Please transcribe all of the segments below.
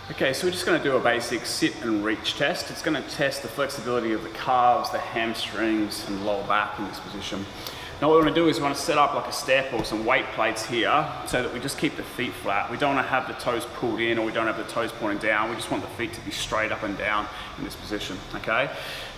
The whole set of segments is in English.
Okay, so we're just going to do a basic sit and reach test. It's going to test the flexibility of the calves, the hamstrings, and lower back in this position. Now what we want to do is we want to set up like a step or some weight plates here so that we just keep the feet flat. We don't want to have the toes pulled in, or we don't have the toes pointing down. We just want the feet to be straight up and down in this position, okay?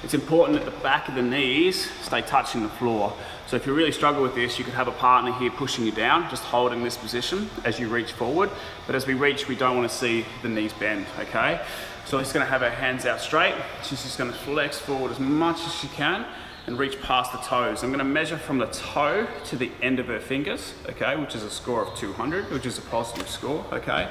It's important that the back of the knees stay touching the floor. So if you really struggle with this, you could have a partner here pushing you down, just holding this position as you reach forward. But as we reach, we don't want to see the knees bend, okay? So we're just going to have our hands out straight. She's just going to flex forward as much as she can and reach past the toes. I'm going to measure from the toe to the end of her fingers, okay, which is a score of 200, which is a positive score, okay.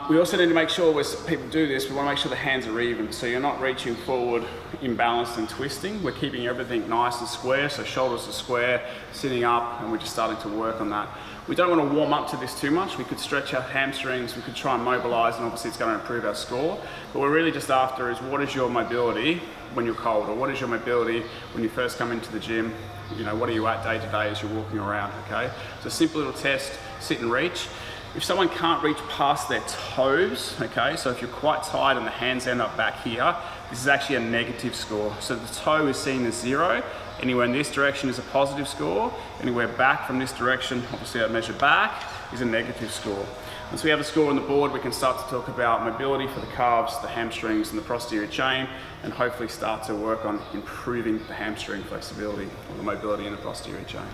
We also need to make sure, when people do this, we want to make sure the hands are even, so you're not reaching forward imbalanced and twisting. We're keeping everything nice and square, so shoulders are square, sitting up, and we're just starting to work on that. We don't want to warm up to this too much. We could stretch our hamstrings, we could try and mobilize, and obviously it's going to improve our score. But we're really just after is, what is your mobility when you're cold, or what is your mobility when you first come into the gym? You know, what are you at day to day as you're walking around, okay? So a simple little test, sit and reach. If someone can't reach past their toes, okay, so if you're quite tight and the hands end up back here, this is actually a negative score. So the toe is seen as 0. Anywhere in this direction is a positive score. Anywhere back from this direction, obviously I measure back, is a negative score. Once we have a score on the board, we can start to talk about mobility for the calves, the hamstrings, and the posterior chain, and hopefully start to work on improving the hamstring flexibility or the mobility in the posterior chain.